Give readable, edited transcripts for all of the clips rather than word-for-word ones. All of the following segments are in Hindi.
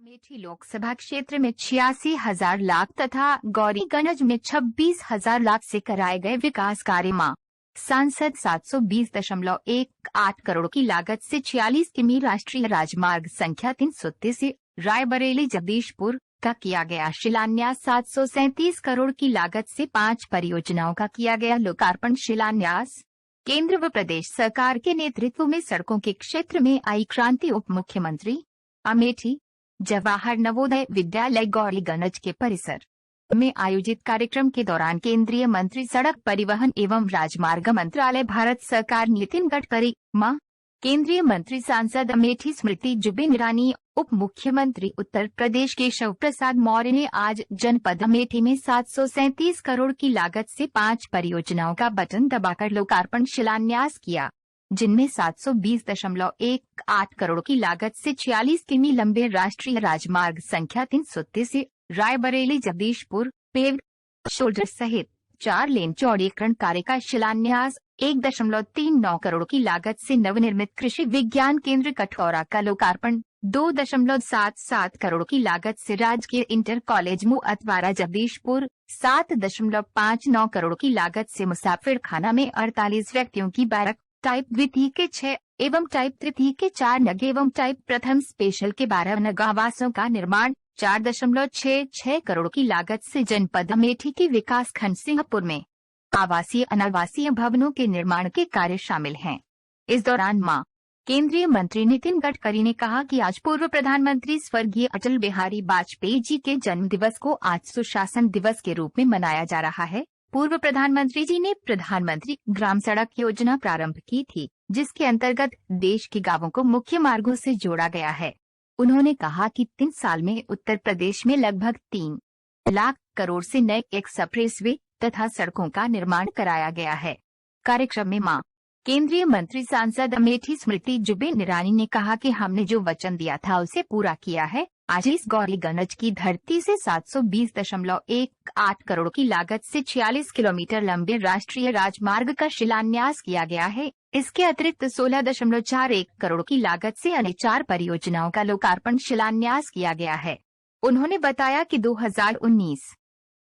अमेठी लोकसभा क्षेत्र में 86,000 लाख तथा गौरीगंज में 26,000 लाख से कराए गए विकास कार्य मां सांसद 720.18 करोड़ की लागत से 46 किमी राष्ट्रीय राजमार्ग संख्या 330 रायबरेली जगदीशपुर का किया गया शिलान्यास। 737 करोड़ की लागत से 5 परियोजनाओं का किया गया लोकार्पण शिलान्यास। केंद्र व प्रदेश सरकार के नेतृत्व में सड़कों के क्षेत्र में आई क्रांति। उप मुख्यमंत्री अमेठी जवाहर नवोदय विद्यालय गौरीगंज के परिसर में आयोजित कार्यक्रम के दौरान केंद्रीय मंत्री सड़क परिवहन एवं राजमार्ग मंत्रालय भारत सरकार नितिन गडकरी मां केंद्रीय मंत्री सांसद अमेठी स्मृति जुबिन ईरानी उप मुख्यमंत्री उत्तर प्रदेश केशव प्रसाद मौर्य ने आज जनपद अमेठी में 737 करोड़ की लागत से 5 परियोजनाओं का बटन दबाकर लोकार्पण शिलान्यास किया, जिनमें 720.18 करोड़ की लागत से 46 किमी लंबे राष्ट्रीय राजमार्ग संख्या 330 रायबरेली जगदीशपुर पेव्ड शोल्डर सहित 4 लेन चौड़ीकरण कार्य का शिलान्यास। 1.39 करोड़ की लागत से नवनिर्मित कृषि विज्ञान केंद्र कठौरा का लोकार्पण। 2.77 करोड़ की लागत से राजकीय इंटर कॉलेज मुअत्वारा जगदीशपुर। 7.59 करोड़ की लागत से मुसाफिर खाना में 48 व्यक्तियों की बैरक, टाइप द्वितीय के 6 एवं टाइप तृतीय के 4 नग एवं टाइप प्रथम स्पेशल के 12 नग आवासों का निर्माण। 4.66 करोड़ की लागत से जनपद अमेठी के विकास खंड सिंहपुर में आवासीय अनावासीय भवनों के निर्माण के कार्य शामिल हैं। इस दौरान मां केंद्रीय मंत्री नितिन गडकरी ने कहा कि आज पूर्व प्रधानमंत्री स्वर्गीय अटल बिहारी वाजपेयी जी के जन्म दिवस को आज सुशासन दिवस के रूप में मनाया जा रहा है। पूर्व प्रधानमंत्री जी ने प्रधानमंत्री ग्राम सड़क योजना प्रारंभ की थी, जिसके अंतर्गत देश के गांवों को मुख्य मार्गों से जोड़ा गया है। उन्होंने कहा कि 3 साल में उत्तर प्रदेश में लगभग 3 लाख करोड़ से नए एक्सप्रेसवे तथा सड़कों का निर्माण कराया गया है। कार्यक्रम में मां केंद्रीय मंत्री सांसद अमेठी स्मृति जुबिन ईरानी ने कहा कि हमने जो वचन दिया था उसे पूरा किया है। आज इस गौरीगंज की धरती से 720.18 करोड़ की लागत से 46 किलोमीटर लंबे राष्ट्रीय राजमार्ग का शिलान्यास किया गया है। इसके अतिरिक्त 16.41 करोड़ की लागत से अन्य 4 परियोजनाओं का लोकार्पण शिलान्यास किया गया है। उन्होंने बताया कि 2019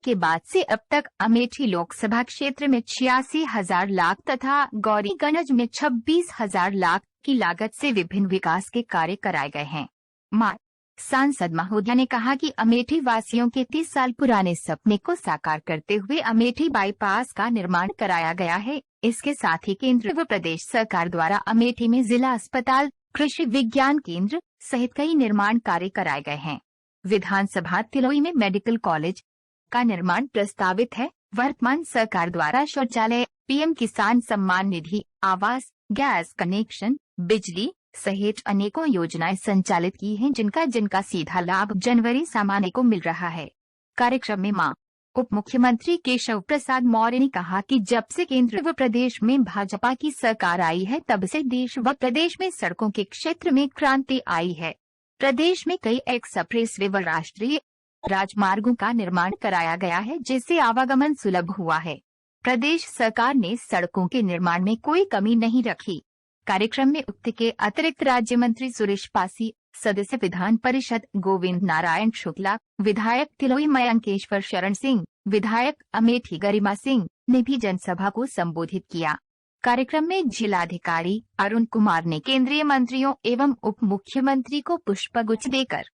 के बाद से अब तक अमेठी लोकसभा क्षेत्र में 86,000 लाख तथा गौरीगंज में 26,000 लाख की लागत से विभिन्न विकास के कार्य कराए गए हैं। मां सांसद महोदया ने कहा कि अमेठी वासियों के 30 साल पुराने सपने को साकार करते हुए अमेठी बाईपास का निर्माण कराया गया है। इसके साथ ही केंद्र व प्रदेश सरकार द्वारा अमेठी में जिला अस्पताल, कृषि विज्ञान केंद्र सहित कई निर्माण कार्य कराए गए हैं। विधानसभा तिलोई में मेडिकल कॉलेज का निर्माण प्रस्तावित है। वर्तमान सरकार द्वारा शौचालय, पीएम किसान सम्मान निधि, आवास, गैस कनेक्शन, बिजली सहित अनेकों योजनाएं संचालित की हैं, जिनका सीधा लाभ जनवरी सामान्य को मिल रहा है। कार्यक्रम में मां उप मुख्यमंत्री केशव प्रसाद मौर्य ने कहा कि जब से केंद्र व प्रदेश में भाजपा की सरकार आई है, तब से देश व प्रदेश में सड़कों के क्षेत्र में क्रांति आई है। प्रदेश में कई एक्सप्रेसवे व राष्ट्रीय राजमार्गों का निर्माण कराया गया है, जिससे आवागमन सुलभ हुआ है। प्रदेश सरकार ने सड़कों के निर्माण में कोई कमी नहीं रखी। कार्यक्रम में उक्त के अतिरिक्त राज्य मंत्री सुरेश पासी, सदस्य विधान परिषद गोविंद नारायण शुक्ला, विधायक तिलोई मयंकेश्वर शरण सिंह, विधायक अमेठी गरिमा सिंह ने भी जनसभा को संबोधित किया। कार्यक्रम में जिलाधिकारी अरुण कुमार ने केंद्रीय मंत्रियों एवं उप मुख्यमंत्री को पुष्पगुच्छ देकर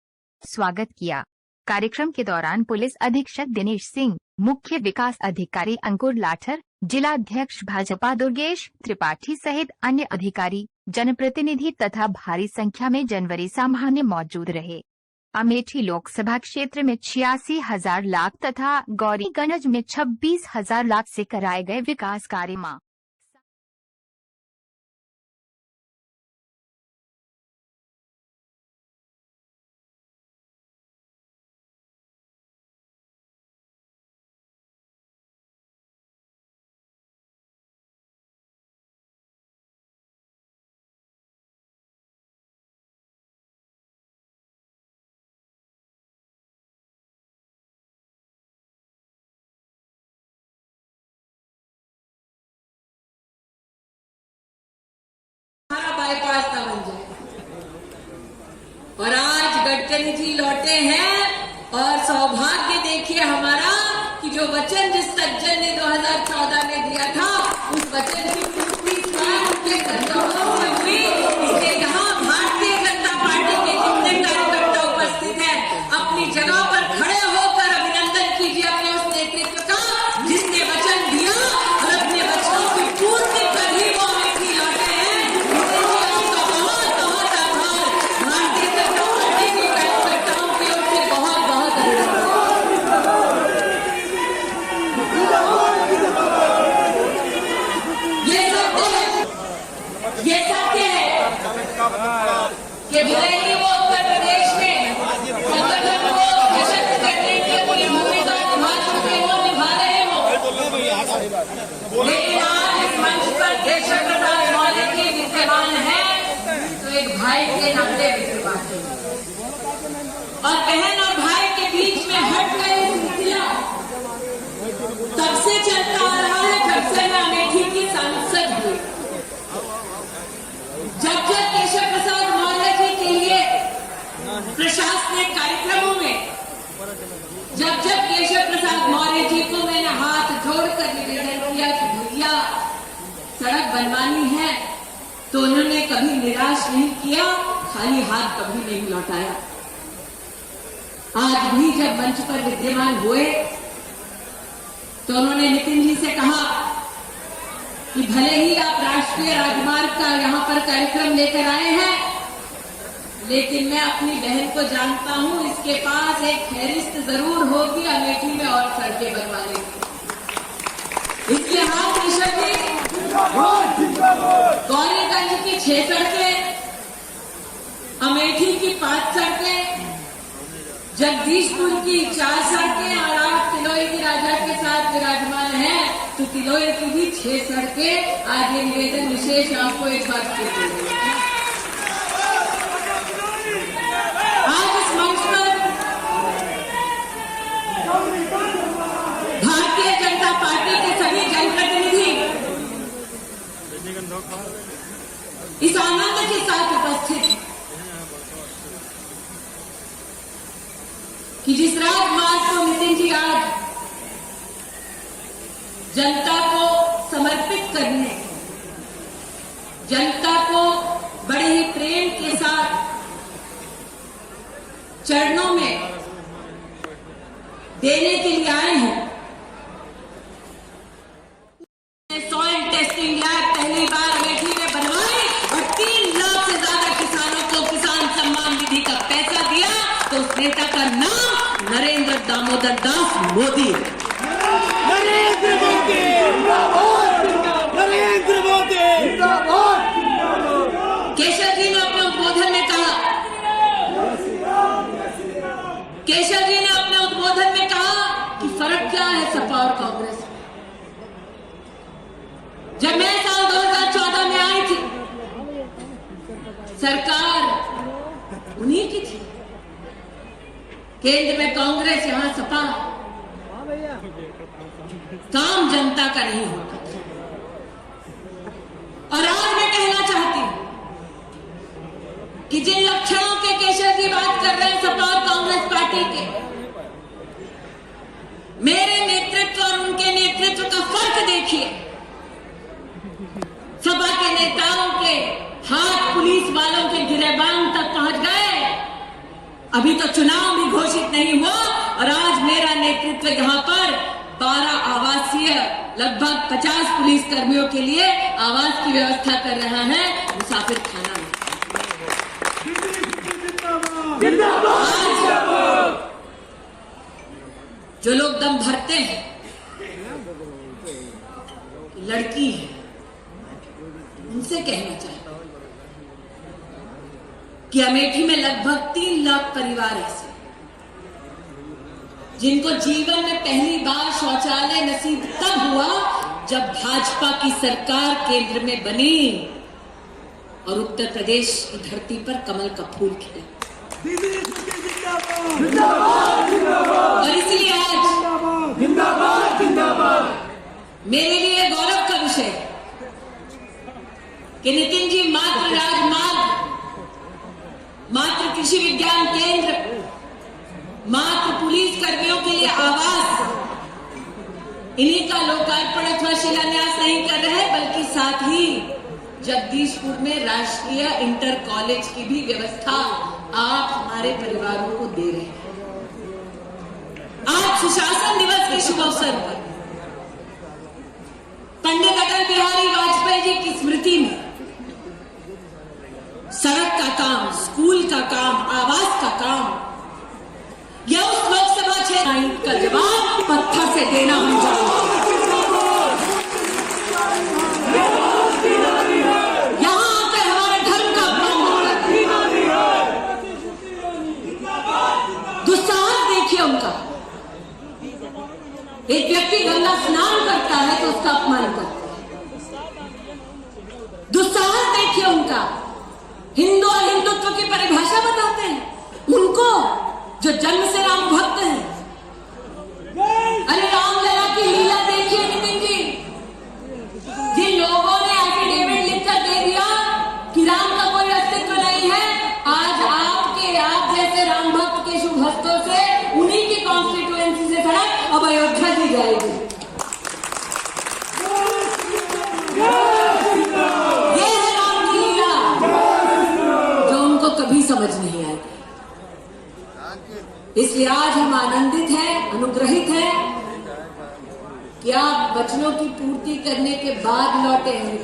स्वागत किया। कार्यक्रम के दौरान पुलिस अधीक्षक दिनेश सिंह, मुख्य विकास अधिकारी अंकुर लाठर, जिलाध्यक्ष भाजपा दुर्गेश त्रिपाठी सहित अन्य अधिकारी, जनप्रतिनिधि तथा भारी संख्या में जनवरी सामान्य मौजूद रहे। अमेठी लोकसभा क्षेत्र में 86,000 लाख तथा गौरीगंज में 26,000 लाख से कराए गए विकास कार्य मां लौटे हैं। और सौभाग्य देखिए हमारा कि जो वचन जिस सज्जन ने 2014 में दिया था, उस वचन की पूर्ति उनके कंधों में हुई। इसलिए यहाँ भारतीय जनता पार्टी के जितने कार्यकर्ता उपस्थित हैं, अपनी जगह पर खड़े होकर अभिनंदन कीजिए अपने उस नेतृत्व का, जिसने वचन दिया और अपने वचनों की पूर्ति कर ही वो अमेठी लौटे हैं। आपका बहुत बहुत आभार। भारतीय जनता पार्टी के कार्यकर्ताओं की ओर से बहुत बहुत धन्यवाद। ये सत्य है कि भले ही वो उत्तर प्रदेश में संगठन को सशक्त करने की अपनी भूमिका निभा चुके हो, निभा रहे हो, लेकिन आज इस मंच पर केशव प्रसाद मौर्य की विद्यमान है तो एक भाई के नाते विद्यमान है। और बहन और भाई के बीच में हट गए सिलसिला तब से चलता आ रहा है, जब से मैं अमेठी की सांसद हुई। जब केशव प्रसाद मौर्य जी के लिए प्रशासनिक कार्यक्रमों में जब केशव प्रसाद मौर्य जी को मैंने हाथ जोड़कर निवेदन किया कि भैया सड़क बनवानी है, तो उन्होंने कभी निराश नहीं किया, खाली हाथ कभी नहीं लौटाया। आज भी जब मंच पर विद्यमान हुए तो उन्होंने नितिन जी से कहा कि भले ही आप राष्ट्रीय राजमार्ग का यहाँ पर कार्यक्रम लेकर आए हैं, लेकिन मैं अपनी बहन को जानता हूँ, इसके पास एक फहरिस्त जरूर होगी अमेठी में और सड़कें बनवाने की। इसलिए हाँ केशव जी, गौरीगंज की 6 सड़कें, अमेठी की 5 सड़कें, जगदीशपुर की 4 सड़कें, और आप तिलोई की राजा के साथ विराजमान हैं तो तिलोई की भी 6 सड़कें। आज ये निवेदन विशेष आपको एक बात कहते हैं। आज इस मंच पर भारतीय जनता पार्टी के सभी जनप्रतिनिधि इस आनंद के साथ उपस्थित हैं कि जिस राजमार्ग को नितिन जी आज जनता को समर्पित करने, जनता को बड़े ही प्रेम के साथ चरणों में देने के लिए आए हैं। सॉइल टेस्टिंग लैब पहली बार अमेठी में बनवाई और 3 लाख से ज्यादा किसानों को किसान सम्मान निधि का पैसा दिया, तो उस नेता का नाम नरेंद्र दामोदर दास मोदी है। नरेंद्र मोदी जिंदाबाद, नरेंद्र मोदी जिंदाबाद। केशव जी ने अपने उद्बोधन में कहा, केशव जी ने अपने उद्बोधन में कहा कि फर्क क्या है सपा और कांग्रेस। जब मैं साल 2014 में आई थी, सरकार उन्हीं की थी, केंद्र में कांग्रेस, यहां सपा। काम जनता का नहीं होता था। और आज मैं कहना चाहती हूं कि जिन लक्षणों के केशव जी बात कर रहे हैं सपा और कांग्रेस पार्टी के, मेरे नेतृत्व और उनके नेतृत्व का फर्क देखिए। सपा के नेताओं के हाथ पुलिस वालों के गिरेबान तक पहुंच गए, अभी तो चुनाव भी घोषित नहीं हुआ, और आज मेरा नेतृत्व यहां पर 12 आवासीय लगभग 50 पुलिस कर्मियों के लिए आवास की व्यवस्था कर रहा है मुसाफिर खाना में। जो लोग दम भरते हैं लड़की है, उनसे कहना चाहिए कि अमेठी में लगभग 3 लाख परिवार ऐसे जिनको जीवन में पहली बार शौचालय नसीब तब हुआ जब भाजपा की सरकार केंद्र में बनी और उत्तर प्रदेश की धरती पर कमल का फूल खिला। और इसलिए आज मेरे लिए गौरव का विषय कि नितिन जी मात्र राजमार्ग, मात्र कृषि विज्ञान केंद्र इन्हीं का लोकार्पण अथवा शिलान्यास नहीं कर रहे बल्कि साथ ही जगदीशपुर में राष्ट्रीय इंटर कॉलेज की भी व्यवस्था आप हमारे परिवारों को दे रहे हैं। आज सुशासन दिवस के शुभ अवसर पर पंडित अटल बिहारी वाजपेयी जी की स्मृति में सड़क का काम, स्कूल का काम, आवास का काम या उस लोकसभा क्षेत्र का जवाब पत्थर से देना हम चाहते हैं। यहां आकर हमारे धर्म का अपमान होता है। दुस्साहस देखिए उनका। एक व्यक्ति गंगा स्नान करता है तो उसका अपमान करता है। दुस्साहस देखिए उनका। हिंदू और हिंदुत्व की परिभाषा बताते हैं उनको जो जन्म से राम भक्त हैं। अरे रामलला की लीला देखिए नितिन जी। जिन लोगों ने एफिडेविट लिखकर दे दिया कि राम का कोई अस्तित्व नहीं है, आज आप जैसे राम भक्त के शुभ हस्तों से उन्हीं की कॉन्स्टिट्यूएंसी से सड़क अब अयोध्या दी जाएगी। ये है राम की लीला जो उनको कभी समझ नहीं आएगी। इसलिए आज हम आनंदित हैं, अनुग्रहित हैं कि आप वचनों की पूर्ति करने के बाद लौटे हैं।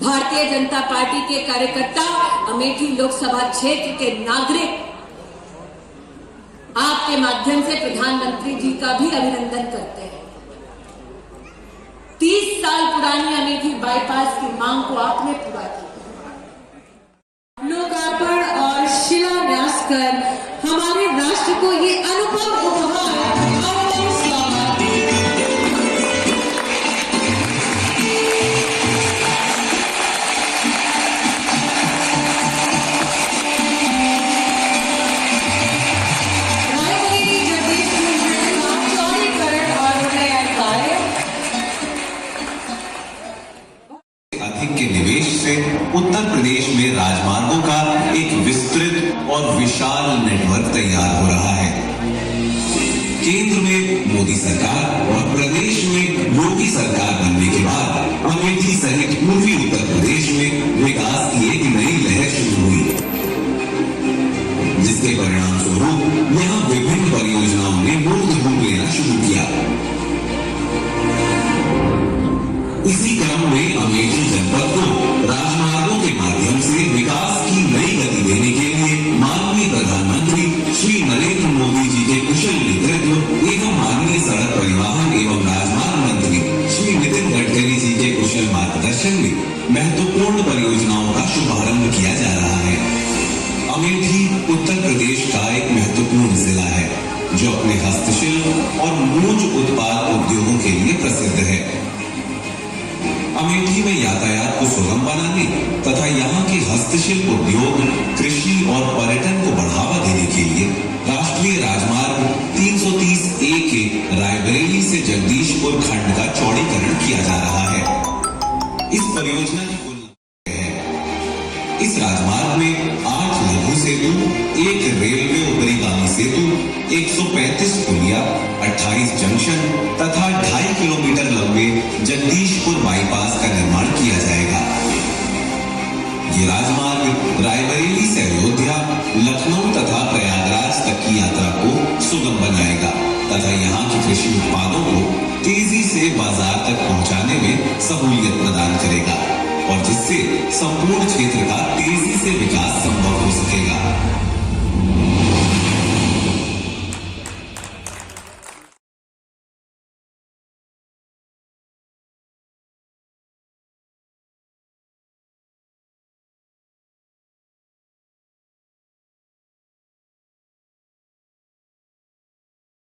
भारतीय जनता पार्टी के कार्यकर्ता, अमेठी लोकसभा क्षेत्र के नागरिक आपके माध्यम से प्रधानमंत्री जी का भी अभिनंदन करते हैं। 30 साल पुरानी अमेठी बाईपास की मांग को आपने पूरा किया। लोकार्पण और शिलान्यास कर हमारे राष्ट्र को ये अनुपम उपहार के निवेश से उत्तर प्रदेश में राजमार्गों का एक विस्तृत और विशाल नेटवर्क तैयार हो रहा है। केंद्र में मोदी सरकार और प्रदेश में योगी सरकार बनने के बाद अमेठी सहित पूर्वी उत्तर प्रदेश में विकास की एक नई लहर शुरू हुई, जिसके परिणाम स्वरूप यहां विभिन्न परियोजनाओं ने मूर्त रूप लेना शुरू किया। इसी क्रम में अमेठी जनपद को राजमार्गों के माध्यम से विकास की नई गति देने के लिए माननीय प्रधानमंत्री श्री नरेंद्र मोदी जी के कुशल नेतृत्व एवं माननीय सड़क परिवहन एवं राजमार्ग मंत्री श्री नितिन गडकरी जी के कुशल मार्गदर्शन में महत्वपूर्ण परियोजनाओं का शुभारंभ किया जा रहा है। अमेठी उत्तर प्रदेश का एक महत्वपूर्ण जिला है जो अपने हस्तशिल्प और मूंज उत्पाद उद्योगों के लिए प्रसिद्ध है। अमेठी में यातायात को सुगम बनाने तथा यहाँ के हस्तशिल्प उद्योग, कृषि और पर्यटन को बढ़ावा देने के लिए राष्ट्रीय राजमार्ग 330A के रायबरेली से जगदीशपुर खंड का चौड़ीकरण किया जा रहा है। इस परियोजना की कुल इस राजमार्ग में 8 लघु सेतु, 1 रेलवे ऊपरीगामी सेतु, 135 पुलिया, 28 जंक्शन तथा 2.5 किलोमीटर लंबे जगदीशपुर बाईपास का निर्माण किया जाएगा। ये राजमार्ग रायबरेली से अयोध्या, लखनऊ तथा प्रयागराज तक की यात्रा को सुगम बनाएगा तथा यहाँ के कृषि उत्पादों को तेजी से बाजार तक पहुँचाने में सहूलियत प्रदान करेगा और जिससे संपूर्ण क्षेत्र का तेजी से विकास